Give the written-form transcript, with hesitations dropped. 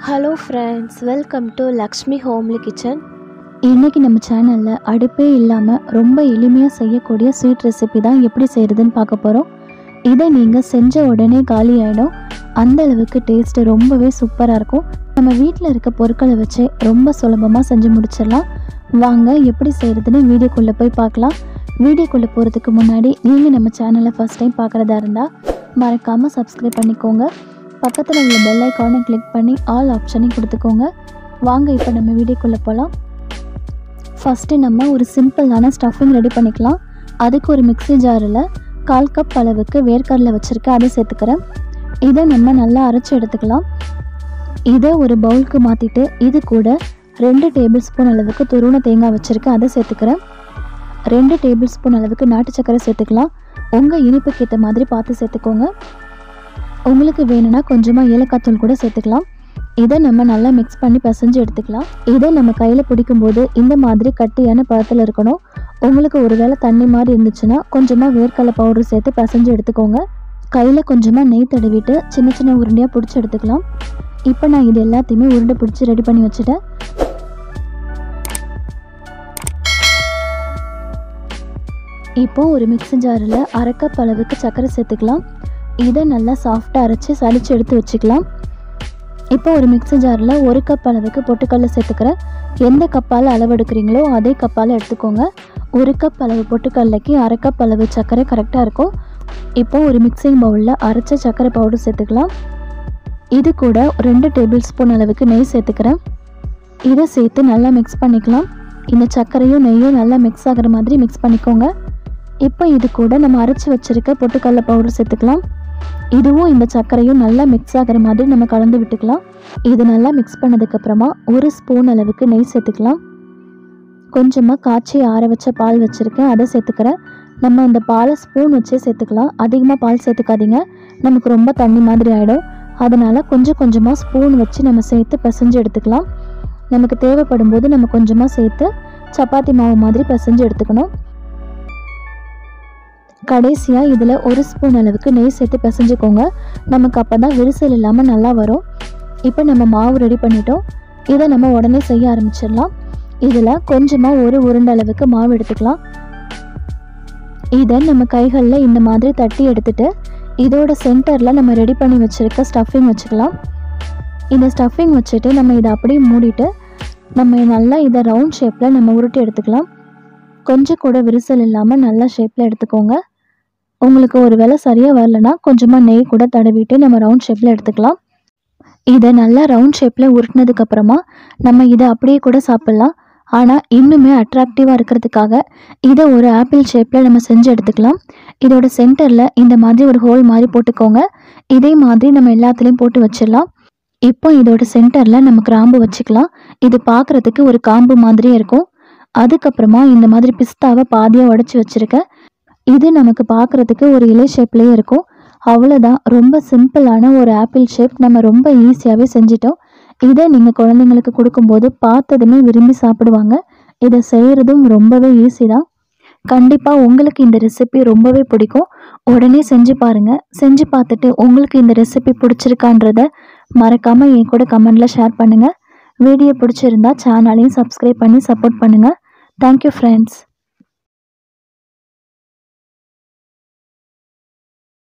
Hello friends, welcome to Lakshmi homely kitchen. இன்றைக்கி நம்ம சேனலில் அடுப்பே இல்லாமல் ரொம்ப எளிமையாக செய்யக்கூடிய ஸ்வீட் ரெசிபி தான் எப்படி செய்கிறதுன்னு பார்க்க போகிறோம். இதை நீங்கள் செஞ்ச உடனே காலி ஆகிடும். அந்த அளவுக்கு டேஸ்ட்டு ரொம்பவே சூப்பராக இருக்கும். நம்ம வீட்டில் இருக்க பொருட்களை வச்சு ரொம்ப சுலபமாக செஞ்சு முடிச்சிடலாம். வாங்க எப்படி செய்கிறதுன்னு வீடியோக்குள்ளே போய் பார்க்கலாம். வீடியோக்குள்ளே போகிறதுக்கு முன்னாடி நீங்கள் நம்ம சேனலை ஃபஸ்ட் டைம் பார்க்குறதா இருந்தால் மறக்காமல் சப்ஸ்கிரைப் பண்ணிக்கோங்க. பக்கத்தில் உள்ள பெல் ஐக்கானை கிளிக் பண்ணி ஆல் ஆப்ஷனையும் கொடுத்துக்கோங்க. வாங்க இப்போ நம்ம வீடியோக்குள்ளே போகலாம். ஃபஸ்ட்டு நம்ம ஒரு சிம்பிளான ஸ்டஃபிங் ரெடி பண்ணிக்கலாம். அதுக்கு ஒரு மிக்ஸி ஜாரில் 1/4 கப் அளவுக்கு வேர்க்கடலை வச்சுருக்கேன், அதை சேர்த்துக்கிறேன். இதை நம்ம நல்லா அரைச்சி எடுத்துக்கலாம். இதை ஒரு பவுலுக்கு மாற்றிட்டு இது கூட 2 டேபிள் ஸ்பூன் அளவுக்கு துருவன தேங்காய் வச்சுருக்கேன், அதை சேர்த்துக்கிறேன். 2 டேபிள் ஸ்பூன் அளவுக்கு நாட்டு சக்கரை சேர்த்துக்கலாம். உங்கள் இனிப்புக்கு ஏற்ற மாதிரி பார்த்து சேர்த்துக்கோங்க. உங்களுக்கு வேணும்னா கொஞ்சமாக ஏலக்காய் தூள் கூட சேர்த்துக்கலாம். இதை நம்ம நல்லா மிக்ஸ் பண்ணி பிசைஞ்சு எடுத்துக்கலாம். இதை நம்ம கையில் பிடிக்கும்போது இந்த மாதிரி கட்டியான பதத்தில் இருக்கணும். உங்களுக்கு ஒரு வேளை தண்ணி மாதிரி இருந்துச்சுன்னா கொஞ்சமாக வேர்க்கடலை பவுடர் சேர்த்து பிசைஞ்சு எடுத்துக்கோங்க. கையில் கொஞ்சமாக நெய் தடவிட்டு சின்ன சின்ன உருண்டையாக பிடிச்சி எடுத்துக்கலாம். இப்போ நான் இது எல்லாத்தையுமே உருண்டை பிடிச்சி ரெடி பண்ணி வச்சுட்டேன். இப்போது ஒரு மிக்ஸி ஜாரில் 1/2 கப் அளவுக்கு சர்க்கரை சேர்த்துக்கலாம். இதை நல்லா சாஃப்டாக அரைச்சி சளிச்சு எடுத்து வச்சுக்கலாம். இப்போ ஒரு மிக்ஸி ஜாரில் 1 கப் அளவுக்கு பொட்டுக்கடலை சேர்த்துக்கிறேன். எந்த கப்பால் அளவு எடுக்கிறீங்களோ அதே கப்பால் எடுத்துக்கோங்க. 1 கப் அளவு பொட்டுக்கடலைக்கு 1/2 கப் அளவு சர்க்கரை கரெக்டாக இருக்கும். இப்போ ஒரு மிக்சிங் பவுலில் அரைச்ச சர்க்கரை பவுடர் சேர்த்துக்கலாம். இது கூட 2 டேபிள் ஸ்பூன் அளவுக்கு நெய் சேர்த்துக்கிறேன். இதை சேர்த்து நல்லா மிக்ஸ் பண்ணிக்கலாம். இந்த சர்க்கரையும் நெய்யும் நல்லா மிக்ஸ் ஆகிற மாதிரி மிக்ஸ் பண்ணிக்கோங்க. இப்போ இது கூட நம்ம அரைச்சி வச்சுருக்க பொட்டுக்கடலை பவுடர் சேர்த்துக்கலாம். இதுவும் இந்த சர்க்கரையும் நல்லா மிக்ஸ் ஆகிற மாதிரி நம்ம கலந்து விட்டுக்கலாம். இது நல்லா மிக்ஸ் பண்ணதுக்கப்புறமா 1 ஸ்பூன் அளவுக்கு நெய் சேர்த்துக்கலாம். கொஞ்சமாக காய்ச்சி ஆற வச்ச பால் வச்சுருக்கேன், அதை சேர்த்துக்கிறேன். நம்ம இந்த பாலை ஸ்பூன் வச்சே சேர்த்துக்கலாம். அதிகமாக பால் சேர்த்துக்காதீங்க, நமக்கு ரொம்ப தண்ணி மாதிரி ஆகிடும். அதனால் கொஞ்சம் கொஞ்சமாக ஸ்பூன் வச்சு நம்ம சேர்த்து பிசைஞ்சு எடுத்துக்கலாம். நமக்கு தேவைப்படும் போது நம்ம கொஞ்சமாக சேர்த்து சப்பாத்தி மாவு மாதிரி பிசைஞ்சு எடுத்துக்கணும். கடைசியாக இதில் 1 ஸ்பூன் அளவுக்கு நெய் சேர்த்து பிசைஞ்சுக்கோங்க. நமக்கு அப்போ தான் விரிசல் இல்லாமல் நல்லா வரும். இப்போ நம்ம மாவு ரெடி பண்ணிட்டோம். இதை நம்ம உடனே செய்ய ஆரம்பிச்சிடலாம். இதில் கொஞ்சமாக 1 உருண்டை அளவுக்கு மாவு எடுத்துக்கலாம். இதை நம்ம கைகளில் இந்த மாதிரி தட்டி எடுத்துட்டு இதோட சென்டரில் நம்ம ரெடி பண்ணி வச்சுருக்க ஸ்டஃபிங் வச்சுக்கலாம். இந்த ஸ்டஃபிங் வச்சுட்டு நம்ம இதை அப்படியே மூடிட்டு நம்ம நல்லா இதை ரவுண்ட் ஷேப்பில் நம்ம உருட்டி எடுத்துக்கலாம். கொஞ்சம் கூட விரிசல் இல்லாமல் நல்லா ஷேப்பில் எடுத்துக்கோங்க. உங்களுக்கு ஒரு வேளை சரியாக வரலன்னா கொஞ்சமாக நெய் கூட தடவிட்டு நம்ம ரவுண்ட் ஷேப்பில் எடுத்துக்கலாம். இதை நல்லா ரவுண்ட் ஷேப்பில் உருட்டினதுக்கப்புறமா நம்ம இதை அப்படியே கூட சாப்பிட்லாம். ஆனால் இன்னுமே அட்ராக்டிவாக இருக்கிறதுக்காக இதை ஒரு ஆப்பிள் ஷேப்பில் நம்ம செஞ்சு எடுத்துக்கலாம். இதோட சென்டரில் இந்த மாதிரி ஒரு ஹோல் மாதிரி போட்டுக்கோங்க. இதே மாதிரி நம்ம எல்லாத்துலேயும் போட்டு வச்சிடலாம். இப்போ இதோட சென்டரில் நம்ம கிராம்பு வச்சுக்கலாம். இது பார்க்குறதுக்கு ஒரு காம்பு மாதிரியே இருக்கும். அதுக்கப்புறமா இந்த மாதிரி பிஸ்தாவை பாதியாக உடச்சி வச்சுருக்கேன். இது நமக்கு பார்க்குறதுக்கு ஒரு இலை ஷேப்லேயே இருக்கும். அவ்வளோதான், ரொம்ப சிம்பிளான ஒரு ஆப்பிள் ஷேப் நம்ம ரொம்ப ஈஸியாகவே செஞ்சிட்டோம். இதை நீங்கள் குழந்தைங்களுக்கு கொடுக்கும்போது பார்த்ததுமே விரும்பி சாப்பிடுவாங்க. இதை செய்கிறதும் ரொம்பவே ஈஸி தான். கண்டிப்பாக உங்களுக்கு இந்த ரெசிபி ரொம்பவே பிடிக்கும். உடனே செஞ்சு பாருங்கள். செஞ்சு பார்த்துட்டு உங்களுக்கு இந்த ரெசிபி பிடிச்சிருக்கான்றத மறக்காமல் என் கூட கமெண்டில் ஷேர் பண்ணுங்கள். வீடியோ பிடிச்சிருந்தா சேனலையும் சப்ஸ்கிரைப் பண்ணி சப்போர்ட் பண்ணுங்கள். Thank you friends.